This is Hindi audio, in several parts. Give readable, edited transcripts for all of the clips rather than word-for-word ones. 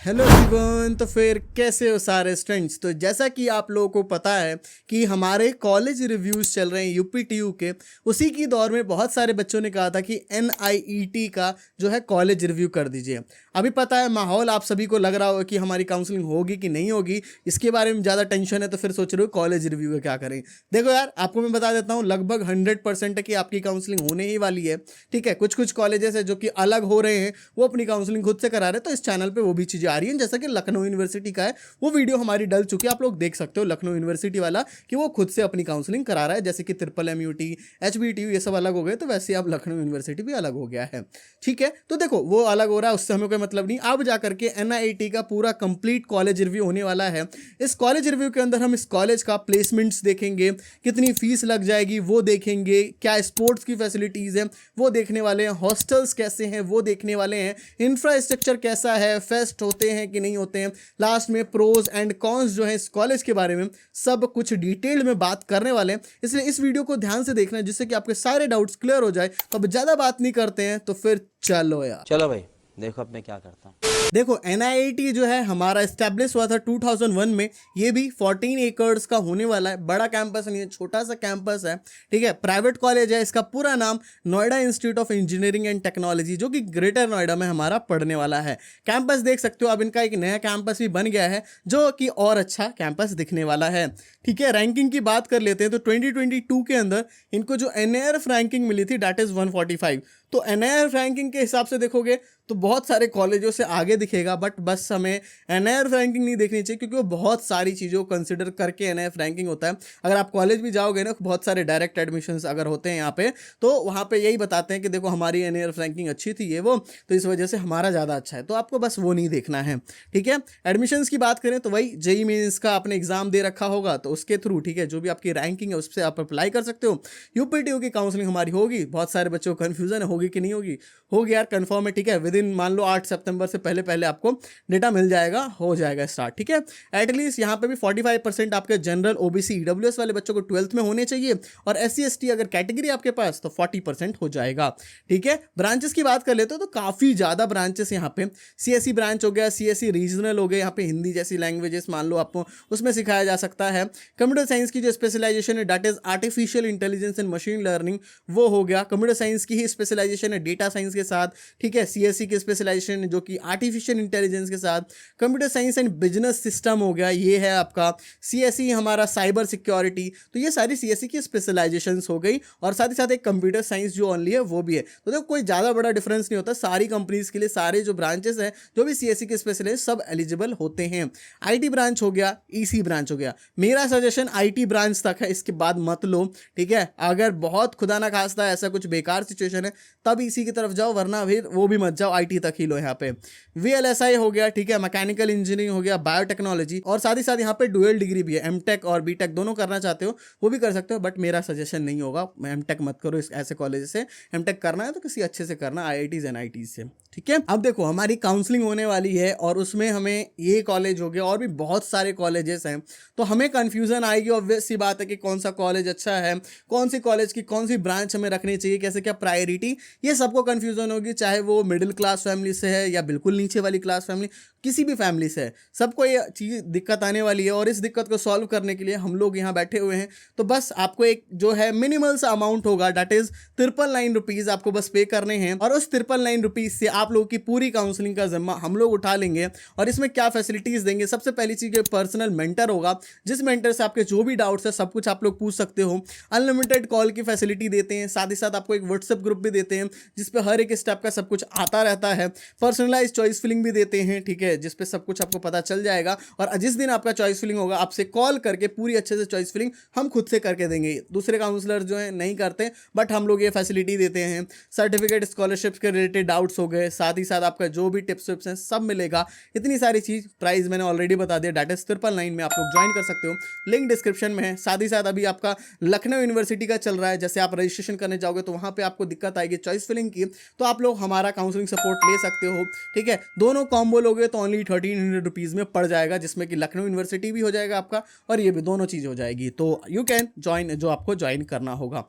Hello everyone. तो फिर कैसे हो सारे स्टूडेंट्स। तो जैसा कि आप लोगों को पता है कि हमारे कॉलेज रिव्यूज़ चल रहे हैं यूपीटीयू के, उसी की दौर में बहुत सारे बच्चों ने कहा था कि एनआईईटी का जो है कॉलेज रिव्यू कर दीजिए। अभी पता है माहौल आप सभी को लग रहा होगा कि हमारी काउंसलिंग होगी कि नहीं होगी, इसके बारे में ज़्यादा टेंशन है, तो फिर सोच रहे हो कॉलेज रिव्यू का क्या करें। देखो यार, आपको मैं बता देता हूँ लगभग 100% है कि आपकी काउंसलिंग होने ही वाली है। ठीक है, कुछ कुछ कॉलेजेस है जो कि अलग हो रहे हैं, वो अपनी काउंसलिंग खुद से करा रहे हैं, तो इस चैनल पे वो भी चीज़ें आ रही हैं। जैसा कि लखनऊ यूनिवर्सिटी का है, वो वीडियो हमारी डल चुकी है, आप लोग देख सकते हो लखनऊ यूनिवर्सिटी वाला कि वो खुद से अपनी काउंसलिंग करा रहा है। जैसे कि MMUT, HBTU ये सब अलग हो गए, तो वैसे अब लखनऊ यूनिवर्सिटी भी अलग हो गया है। ठीक है, तो देखो वो अलग हो रहा है, उससे हमें कोई मतलब नहीं। अब जाकर के एनआईटी का पूरा कंप्लीट कॉलेज रिव्यू होने वाला है। इस कॉलेज रिव्यू के अंदर हम इस कॉलेज का प्लेसमेंट्स देखेंगे, कितनी फीस लग जाएगी वो देखेंगे, क्या स्पोर्ट्स की फैसिलिटीज़ हैं वो देखने वाले हैं, हॉस्टल्स कैसे हैं वो देखने वाले हैं, इंफ्रास्ट्रक्चर कैसा है, फेस्ट होते हैं कि नहीं होते हैं, लास्ट में प्रोज एंड कॉन्स जो है इस कॉलेज के बारे में सब कुछ डिटेल में बात करने वाले हैं। इसलिए इस वीडियो को ध्यान से देखना है जिससे कि आपके सारे डाउट्स क्लियर हो जाए। तो अब ज़्यादा बात नहीं करते हैं, तो फिर चलो यार। चलो भाई, देखो अब मैं क्या करता हूँ। देखो एनआईटी जो है हमारा एस्टेब्लिश हुआ था 2001 में। ये भी 14 एकर्स का होने वाला है, बड़ा कैंपस नहीं है, छोटा सा कैंपस है। ठीक है, प्राइवेट कॉलेज है। इसका पूरा नाम Noida institute of engineering and technology, जो कि ग्रेटर नोएडा में हमारा पढ़ने वाला है। कैंपस देख सकते हो, अब इनका एक नया कैंपस भी बन गया है जो कि और अच्छा कैंपस दिखने वाला है। ठीक है, रैंकिंग की बात कर लेते हैं तो 2022 के अंदर इनको जो एनआईआरएफ रैंकिंग मिली थी दैट इज़ 145। तो एनआईआरएफ रैंकिंग के हिसाब से देखोगे तो बहुत सारे कॉलेजों से आगे दिखेगा, बट बस हमें एनआईआरएफ रैंकिंग नहीं देखनी चाहिए क्योंकि वो बहुत सारी चीज़ों को कंसिडर करके एनआईआरएफ रैंकिंग होता है। अगर आप कॉलेज भी जाओगे ना, बहुत सारे डायरेक्ट एडमिशन्स अगर होते हैं यहाँ पे, तो वहाँ पे यही बताते हैं कि देखो हमारी एनआईआरएफ रैंकिंग अच्छी थी ये वो, तो इस वजह से हमारा ज़्यादा अच्छा है। तो आपको बस वो नहीं देखना है। ठीक है, एडमिशन्स की बात करें तो वही जेईई मेंस का आपने एग्जाम दे रखा होगा तो उसके थ्रू, ठीक है, जो भी आपकी रैंकिंग है उससे आप अप्लाई कर सकते हो। यूपीटीयू की काउंसलिंग हमारी होगी। बहुत सारे बच्चों को कन्फ्यूजन होगी कि नहीं होगी, होगी यार, कंफर्म है। ठीक है, विद इन मान लो 8 सितंबर से पहले पहले आपको डेटा मिल जाएगा, हो जाएगा स्टार्ट। ठीक है, एटलीस्ट यहाँ पे भी 45% आपके जनरल ओबीसी ईडब्ल्यूएस वाले बच्चों को 12th में होने चाहिए, और SC ST अगर कैटेगरी आपके पास तो 40% हो जाएगा। ठीक है, ब्रांचेस की बात कर लेते हो तो काफ़ी ज़्यादा ब्रांचेस यहाँ पे CSE ब्रांच हो गया, CSE रीजनल हो गया, यहाँ पे हिंदी जैसी लैंग्वेजेस मान लो आपको उसमें सिखाया जा सकता है। कंप्यूटर साइंस की जो स्पेशलाइजेशन है that is artificial intelligence and machine learning, वो हो गया। कंप्यूटर साइंस की ही स्पेशलाइजेशन है डेटा साइंस के साथ। ठीक है, CSE की स्पेशलाइजेशन जो कि आर्टिफिशियल इंटेलिजेंस के साथ। Computer science and business system हो गया, ये है आपका। CSE हमारा साइबर सिक्योरिटी। तो ये सारी CSE की स्पेशलाइजेशंस हो गई, और साथ ही साथ एक कंप्यूटर साइंस जो ओनली है वो भी है। तो देखो कोई ज़्यादा बड़ा डिफरेंस नहीं होता, सारी कंपनीज के लिए सारे जो ब्रांचेस हैं जो भी CSE के स्पेशलिस्ट सब एलिजिबल होते हैं। IT ब्रांच हो गया, EC ब्रांच हो गया। मेरा सजेशन IT ब्रांच तक है, इसके बाद मत लो। ठीक है, अगर बहुत खुदा ना खास्ता ऐसा कुछ बेकार सिचुएशन है तब EC की तरफ जाओ, वरना फिर वो भी मत जाओ, IT तक ही लो। यहाँ पे VLSI हो गया, ठीक है, मैकेनिकल इंजीनियरिंग हो गया, बायोटेक्नोलॉजी, और साथ ही साथ यहाँ पे डुअल डिग्री भी है। MTech और BTech दोनों करना चाहते हो वो भी कर सकते हो, बट मेरा सजेशन नहीं होगा, MTech मत करो इस ऐसे कॉलेज से। MTech करना है तो किसी अच्छे से करना, IITs NITs से। ठीक है, अब देखो हमारी काउंसलिंग होने वाली है और उसमें हमें ये कॉलेज हो गया और भी बहुत सारे कॉलेजेस हैं, तो हमें कंफ्यूजन आएगी। ऑब्वियस सी बात है कि कौन सा कॉलेज अच्छा है, कौन सी कॉलेज की कौन सी ब्रांच हमें रखनी चाहिए, कैसे क्या प्रायोरिटी, ये सबको कंफ्यूजन होगी। चाहे वो मिडिल क्लास फैमिली से है या बिल्कुल नीचे वाली क्लास फैमिली, किसी भी फैमिली से है, सबको ये चीज़ दिक्कत आने वाली है। और इस दिक्कत को सॉल्व करने के लिए हम लोग यहाँ बैठे हुए हैं। तो बस आपको एक जो है मिनिमल सा अमाउंट होगा, दैट इज 999 रुपीज़ आपको बस पे करने हैं, और उस 999 रुपीज़ से आप लोगों की पूरी काउंसलिंग का जिम्मा हम लोग उठा लेंगे। और इसमें क्या फैसिलिटीज़ देंगे, सबसे पहली चीज़ पर्सनल मेंटर होगा, जिस मेंटर से आपके जो भी डाउट्स है सब कुछ आप लोग पूछ सकते हो। अनलिमिटेड कॉल की फैसिलिटी देते हैं, साथ ही साथ आपको एक व्हाट्सएप ग्रुप भी देते हैं जिसपे हर एक स्टेप का सब कुछ आता रहता है। पर्सनलाइज चॉइस फिलिंग भी देते हैं, ठीक है, जिसपे सब कुछ आपको पता चल जाएगा। और जिस दिन आपका चॉइस फिलिंग होगा आपसे कॉल करके पूरी अच्छे से चॉइस फिलिंग हम खुद से करके देंगे। दूसरे काउंसलर जो है नहीं करते, बट हम लोग ये फैसिलिटी देते हैं। सर्टिफिकेट स्कॉलरशिप के रिलेटेड डाउट्स हो गए, साथ ही साथ आपका जो भी टिप्स विप्स हैं सब मिलेगा। इतनी सारी चीज़, प्राइस मैंने ऑलरेडी बता दिया, डेट इज 999 में आप लोग ज्वाइन कर सकते हो, लिंक डिस्क्रिप्शन में है। साथ ही साथ अभी आपका लखनऊ यूनिवर्सिटी का चल रहा है, जैसे आप रजिस्ट्रेशन करने जाओगे तो वहाँ पे आपको दिक्कत आएगी चॉइस फिलिंग की, तो आप लोग हमारा काउंसलिंग सपोर्ट ले सकते हो। ठीक है, दोनों कॉम्बो लोगे तो ओनली 1300 रुपीज़ में पड़ जाएगा, जिसमें कि लखनऊ यूनिवर्सिटी भी हो जाएगा आपका और ये भी दोनों चीज़ हो जाएगी। तो यू कैन ज्वाइन, जो आपको ज्वाइन करना होगा।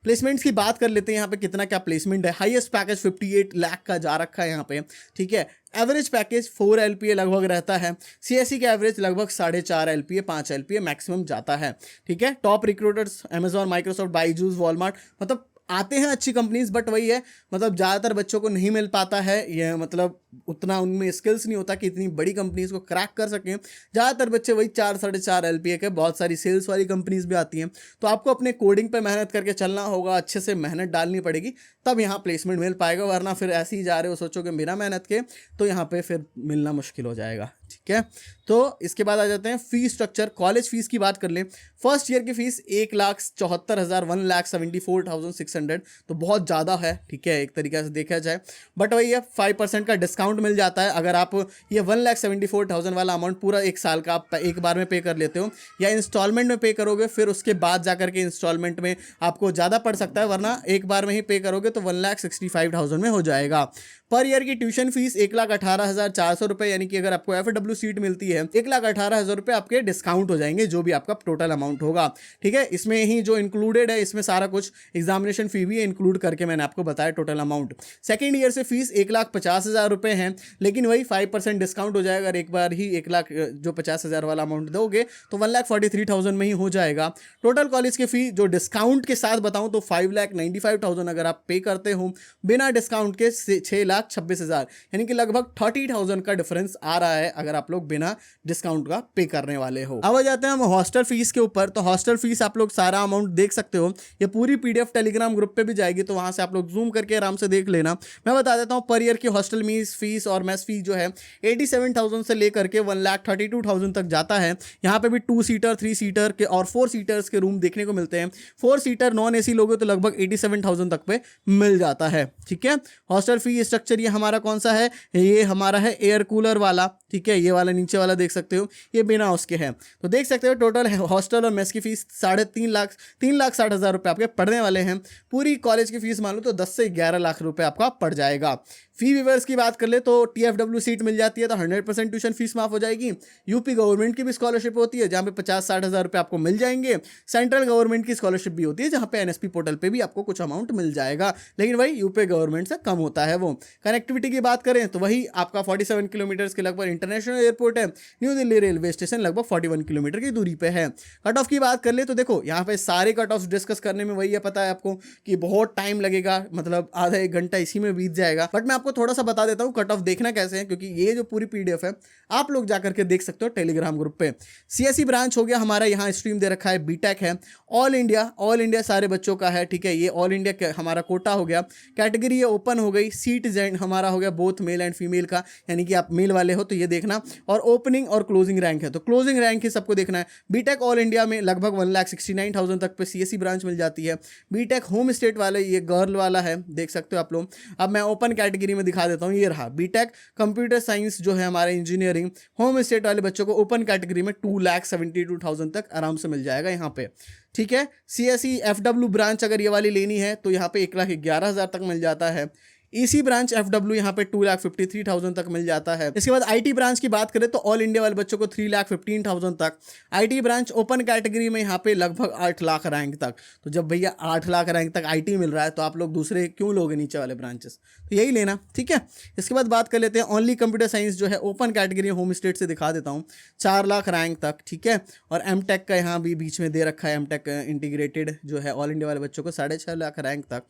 प्लेसमेंट्स की बात कर लेते हैं यहाँ पे कितना क्या प्लेसमेंट है। हाईएस्ट पैकेज 58 लाख का जा रखा है यहाँ पे। ठीक है, एवरेज पैकेज 4 LPA लगभग रहता है। CSE का एवरेज लगभग 4.5 LPA 5 LPA मैक्सिमम जाता है। ठीक है, top recruiters Amazon, Microsoft, Byju's, Walmart, मतलब आते हैं अच्छी कंपनीज, बट वही है मतलब ज़्यादातर बच्चों को नहीं मिल पाता है ये, मतलब उतना उनमें स्किल्स नहीं होता कि इतनी बड़ी कंपनीज को क्रैक कर सकें। ज़्यादातर बच्चे वही 4-4.5 LPA के, बहुत सारी सेल्स वाली कंपनीज भी आती हैं। तो आपको अपने कोडिंग पे मेहनत करके चलना होगा, अच्छे से मेहनत डालनी पड़ेगी, तब यहाँ प्लेसमेंट मिल पाएगा, वरना फिर ऐसे ही जा रहे हो सोचोगे बिना मेहनत के, तो यहाँ पे फिर मिलना मुश्किल हो जाएगा। ठीक है, तो इसके बाद आ जाते हैं फीस स्ट्रक्चर। कॉलेज फीस की बात कर लें, फर्स्ट ईयर की फीस 1,74,000 1,74,600, तो बहुत ज़्यादा है। ठीक है, एक तरीके से देखा जाए, बट वही है 5% का डिस्काउंट मिल जाता है अगर आप ये 1,74,000 वाला अमाउंट पूरा एक साल का आप एक बार में पे कर लेते हो, या इंस्टॉलमेंट में पे करोगे, फिर उसके बाद जाकर के इंस्टॉलमेंट में आपको ज़्यादा पड़ सकता है, वरना एक बार में ही पे करोगे तो 1,65,000 में हो जाएगा। पर ईयर की ट्यूशन फीस 1,18,400 रुपये, यानी कि अगर आपको FW सीट मिलती है 1,18,000 रुपये आपके डिस्काउंट हो जाएंगे, जो भी आपका टोटल अमाउंट होगा। ठीक है, इसमें ही जो इंक्लूडेड है, इसमें सारा कुछ एग्जामिनेशन फी भी इंक्लूड करके मैंने आपको बताया टोटल अमाउंट। सेकेंड ईयर से फीस 1,50,000 रुपये हैं, लेकिन वही 5% डिस्काउंट हो जाएगा। अगर एक बार ही 1,00,000 जो 50,000 वाला अमाउंट दोगे तो 1,43,000 में ही हो जाएगा। टोटल कॉलेज की फी जो डिस्काउंट के साथ बताऊं तो 5,95,000 अगर आप पे करते हो, बिना डिस्काउंट के 6,26,000, यानी कि लगभग 30,000 का डिफरेंस आ रहा है अगर आप लोग बिना डिस्काउंट का पे करने वाले हो। अब आ जाते हैं हम हॉस्टल फीस के ऊपर। तो हॉस्टल फीस आप लोग सारा अमाउंट देख सकते हो, ये पूरी PDF टेलीग्राम ग्रुप पे भी जाएगी, तो वहां से आप लोग जूम करके आराम से देख लेना। मैं बता देता हूँ, पर ईयर की हॉस्टल फीस और मेस फीस जो है 87,000 से लेकर के 1,32,000 तक जाता है। यहाँ पे भी 2 सीटर 3 सीटर के और 4 सीटर्स के रूम देखने को मिलते हैं। 4 सीटर नॉन AC लोगे तो लगभग 87,000 तक पे मिल जाता है। ठीक है, हॉस्टल फी स्ट्रक्चर ये हमारा कौन सा है, ये हमारा है एयर कूलर वाला। ठीक है, ये वाला नीचे वाला देख सकते हो, ये बिना उसके है। तो देख सकते हो टोटल हॉस्टल और मेस की फीस 3,60,000 रुपये आपके पड़ने वाले हैं। पूरी कॉलेज की फीस मान लो तो 10 से 11 लाख रुपए आपका पड़ जाएगा। फी वीवर्स की बात कर ले तो TFW सीट मिल जाती है तो 100% ट्यूशन फीस माफ हो जाएगी। यूपी गवर्नमेंट की भी स्कॉलरशिप होती है, जहाँ पे 50-60 हज़ार रुपये आपको मिल जाएंगे। सेंट्रल गवर्नमेंट की स्कॉलरशिप भी होती है, जहाँ पे NSP पोर्टल पे भी आपको कुछ अमाउंट मिल जाएगा, लेकिन वही यूपी गवर्नमेंट से कम होता है वो। कनेक्टिविटी की बात करें तो वही आपका 47 किलोमीटर के लगभग इंटरनेशनल एयरपोर्ट है। न्यू दिल्ली रेलवे स्टेशन लगभग 41 किलोमीटर की दूरी पे है। कट ऑफ की बात कर ले तो देखो यहाँ पे सारे कट ऑफ डिस्कस करने में वही है, पता है आपको कि बहुत टाइम लगेगा, मतलब आधा 1 घंटा इसी में बीत जाएगा। बट मैं आपको थोड़ा सा बता देता हूँ कट ऑफ देखना कैसे है, क्योंकि ये जो पूरी PDF है आप लोग जाकर के देख सकते हो टेलीग्राम ग्रुप पे। CSE ब्रांच हो गया हमारा, यहाँ स्ट्रीम दे रखा है बीटेक है। ऑल इंडिया सारे बच्चों का है। ठीक है, ये ऑल इंडिया हमारा कोटा हो गया। कैटेगरी ये ओपन हो गई। सीट हमारा हो गया बोथ मेल एंड फीमेल का, यानी कि आप मेल वाले हो तो ये देखना। और ओपनिंग और क्लोजिंग रैंक है, तो क्लोजिंग रैंक ही सबको देखना है। बीटेक ऑल इंडिया में लगभग 1,69,000 तक पे CSE ब्रांच मिल जाती है। बीटेक होम स्टेट वाले, ये गर्ल वाला है, देख सकते हो आप लोग। अब मैं ओपन कैटेगरी में दिखा देता हूँ, ये रहा बीटेक कंप्यूटर साइंस जो है हमारे इंजीनियरिंग होम स्टेट वाले बच्चों को ओपन कैटेगरी में 2,72,000 तक आराम से मिल जाएगा यहाँ पे। ठीक है, CSE FW ब्रांच अगर ये वाली लेनी है तो यहाँ पे 1,11,000 तक मिल जाता है। EC ब्रांच FW यहाँ पे 2,53,000 तक मिल जाता है। इसके बाद IT ब्रांच की बात करें तो ऑल इंडिया वाले बच्चों को 3,15,000 तक। IT ब्रांच ओपन कैटेगरी में यहाँ पे लगभग 8 लाख रैंक तक। तो जब भैया 8 लाख रैंक तक IT मिल रहा है तो आप लोग दूसरे क्यों लोगे नीचे वाले ब्रांचेस, तो यही लेना। ठीक है, इसके बाद बात कर लेते हैं ओनली कंप्यूटर साइंस जो है ओपन कैटेगरी होम स्टेट से दिखा देता हूँ, 4 लाख रैंक तक। ठीक है, और MTech का यहाँ भी बीच में दे रखा है, MTech इंटीग्रेटेड जो है ऑल इंडिया वाले बच्चों को 6.5 लाख रैंक तक।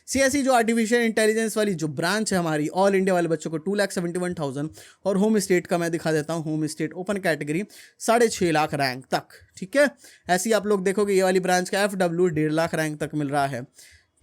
CSE जो आर्टिफिशियल इंटेलिजेंस वाली जो ब्रांच है हमारी ऑल इंडिया वाले बच्चों को 2,71,000। और होम स्टेट का मैं दिखा देता हूँ, home state open category 6.5 lakh rank तक। ठीक है, ऐसी आप लोग देखोगे ये वाली ब्रांच का FW 1.5 लाख रैंक तक मिल रहा है।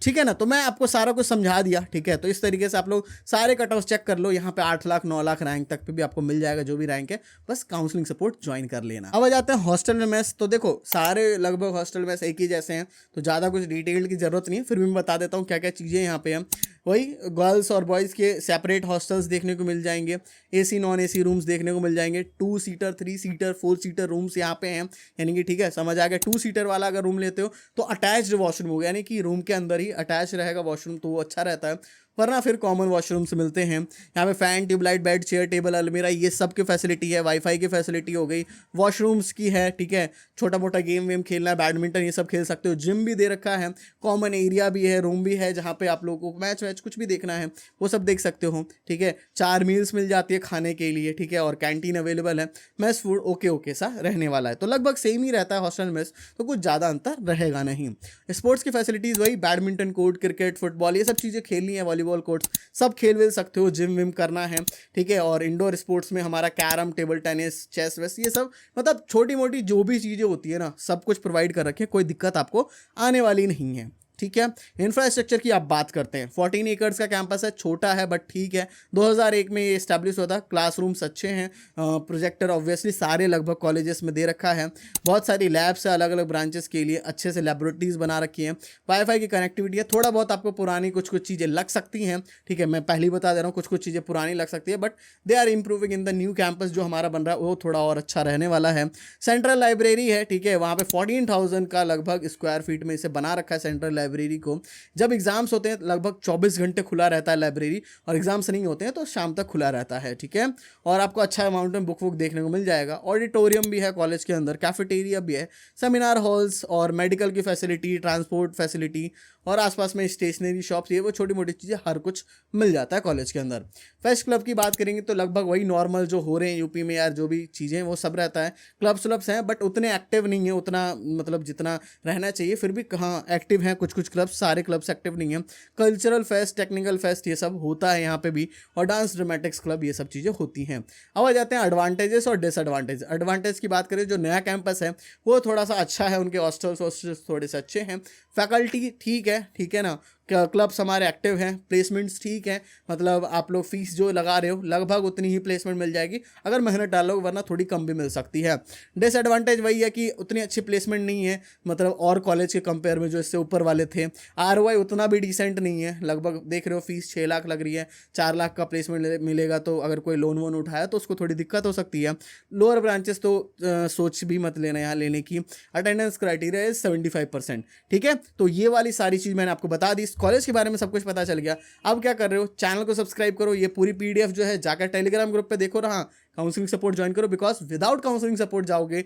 ठीक है ना, तो मैं आपको सारा कुछ समझा दिया। ठीक है, तो इस तरीके से आप लोग सारे कट ऑफ चेक कर लो। यहाँ पे 8 लाख 9 लाख रैंक तक पे भी आपको मिल जाएगा, जो भी रैंक है, बस काउंसलिंग सपोर्ट ज्वाइन कर लेना। अब आ जाते हैं हॉस्टल में मेस। तो देखो सारे लगभग हॉस्टल मेस एक ही जैसे हैं, तो ज़्यादा कुछ डिटेल की जरूरत नहीं है, फिर भी मैं बता देता हूँ क्या क्या चीज़ें यहाँ पे हैं। वही गर्ल्स और बॉयज़ के सेपरेट हॉस्टल्स देखने को मिल जाएंगे। AC नॉन AC रूम्स देखने को मिल जाएंगे। 2 सीटर 3 सीटर 4 सीटर रूम्स यहाँ पे हैं, यानी कि ठीक है समझ आ गया। 2 सीटर वाला अगर रूम लेते हो तो अटैच्ड वॉशरूम होगा, यानी कि रूम के अंदर ही भाई अटैच रहेगा वॉशरूम तो वो अच्छा रहता है, वरना फिर कॉमन वॉशरूम्स मिलते हैं। यहाँ पे fan, tubelight, bed, chair, table, अलमीरा ये सब की फैसिलिटी है। वाईफाई की फैसिलिटी हो गई, वॉशरूम्स की है, ठीक है। छोटा मोटा गेम वेम खेलना है, बैडमिंटन ये सब खेल सकते हो। जिम भी दे रखा है, कॉमन एरिया भी है, रूम भी है जहाँ पे आप लोगों को मैच वैच कुछ भी देखना है वो सब देख सकते हो, ठीक है। 4 मील्स मिल जाती है खाने के लिए, ठीक है, और कैंटीन अवेलेबल है। मेस फूड ओके ओके सा रहने वाला है, तो लगभग सेम ही रहता है हॉस्टल मेस, तो कुछ ज़्यादा अंतर रहेगा नहीं। स्पोर्ट्स की फैसिलिटीज़ वही बैडमिंटन कोर्ट, क्रिकेट, फुटबॉल ये सब चीज़ें खेलनी है, वॉलीबॉल कोर्ट्स सब खेल वेल सकते हो, जिम विम करना है, ठीक है। और इंडोर स्पोर्ट्स में हमारा कैरम, टेबल टेनिस, चेस वेस ये सब मतलब छोटी मोटी जो भी चीज़ें होती है ना सब कुछ प्रोवाइड कर रखे हैं, कोई दिक्कत आपको आने वाली नहीं है, ठीक है। इंफ्रास्ट्रक्चर की आप बात करते हैं, 14 एकर्स का कैंपस है, छोटा है बट ठीक है। 2001 में ये इस्टेब्लिश हुआ था। क्लासरूम्स अच्छे हैं, प्रोजेक्टर ऑब्वियसली सारे लगभग कॉलेजेस में दे रखा है। बहुत सारी लैब्स है अलग अलग ब्रांचेस के लिए, अच्छे से लेबोरेटरीज बना रखी हैं। वाईफाई की कनेक्टिविटी है, थोड़ा बहुत आपको पुरानी कुछ चीज़ें लग सकती हैं, ठीक है। मैं पहले बता दे रहा हूँ कुछ चीज़ें पुरानी लग सकती है, but they are improving in the new campus जो हमारा बन रहा है वो थोड़ा और अच्छा रहने वाला है। सेंट्रल लाइब्रेरी है, ठीक है, वहाँ पे 14,000 का लगभग स्क्वायर फीट में इसे बना रखा है सेंट्रल लाइब्रेरी को। जब एग्जाम्स होते हैं लगभग 24 घंटे खुला रहता है लाइब्रेरी, और एग्जाम्स नहीं होते हैं तो शाम तक खुला रहता है, ठीक है। और आपको अच्छा अमाउंट में बुक देखने को मिल जाएगा। ऑडिटोरियम भी है कॉलेज के अंदर, कैफेटेरिया भी है, सेमिनार हॉल्स और मेडिकल की फैसिलिटी, ट्रांसपोर्ट फैसिलिटी और आसपास में स्टेशनरी शॉप्स, ये वो छोटी मोटी चीज़ें हर कुछ मिल जाता है कॉलेज के अंदर। फेस्ट क्लब की बात करेंगे तो लगभग वही नॉर्मल जो हो रहे हैं यूपी में यार, जो भी चीज़ें वो सब रहता है। क्लब्स व्लब्स हैं बट उतने एक्टिव नहीं है, उतना मतलब जितना रहना चाहिए, फिर भी कहाँ एक्टिव हैं कुछ क्लब्स, सारे क्लब्स एक्टिव नहीं हैं। कल्चरल फेस्ट, टेक्निकल फेस्ट ये सब होता है यहाँ पे भी, और डांस ड्रामेटिक्स क्लब ये सब चीज़ें होती हैं। अब आ जाते हैं एडवांटेजेस और डिसएडवांटेज। एडवांटेज की बात करें, जो नया कैंपस है वो थोड़ा सा अच्छा है, उनके हॉस्टल्स थोड़े से अच्छे हैं, फैकल्टी ठीक है ना, क्लब्स हमारे एक्टिव हैं, प्लेसमेंट्स ठीक है, मतलब आप लोग फीस जो लगा रहे हो लगभग उतनी ही प्लेसमेंट मिल जाएगी अगर मेहनत डालोगे, वरना थोड़ी कम भी मिल सकती है। डिसएडवांटेज वही है कि उतनी अच्छी प्लेसमेंट नहीं है, मतलब और कॉलेज के कंपेयर में जो इससे ऊपर वाले थे। ROI उतना भी डिसेंट नहीं है, लगभग देख रहे हो फीस 6 लाख लग रही है, 4 लाख का प्लेसमेंट मिलेगा, तो अगर कोई लोन वोन उठाया तो उसको थोड़ी दिक्कत हो सकती है। लोअर ब्रांचेस तो सोच भी मत लेना यहाँ लेने की। अटेंडेंस क्राइटेरिया इज 75%, ठीक है। तो ये वाली सारी चीज़ मैंने आपको बता दी, कॉलेज के बारे में सब कुछ पता चल गया। अब क्या कर रहे हो, चैनल को सब्सक्राइब करो, ये पूरी PDF जो है जाकर टेलीग्राम ग्रुप पे देखो, रहा काउंसलिंग सपोर्ट ज्वाइन करो, बिकॉज विदाउट काउंसलिंग सपोर्ट जाओगे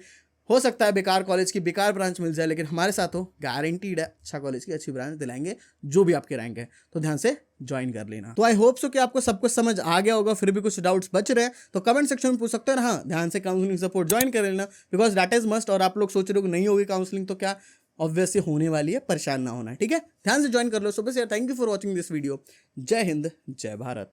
हो सकता है बेकार कॉलेज की बेकार ब्रांच मिल जाए, लेकिन हमारे साथ हो गारंटीड है अच्छा कॉलेज की अच्छी ब्रांच दिलाएंगे जो भी आपके रैंक है, तो ध्यान से ज्वाइन कर लेना। तो आई होप सो कि आपको सब कुछ समझ आ गया होगा, फिर भी कुछ डाउट्स बच रहे हैं तो कमेंट सेक्शन में पूछ सकते हैं। हाँ, ध्यान से काउंसलिंग सपोर्ट ज्वाइन कर लेना, बिकॉज दैट इज मस्ट। और आप लोग सोच रहे हो कि नहीं होगी काउंसलिंग, तो क्या ऑब्वियसली होने वाली है, परेशान ना होना, ठीक है। ध्यान से ज्वाइन कर लो। सुबह से thank you for watching this video. जय हिंद, जय भारत।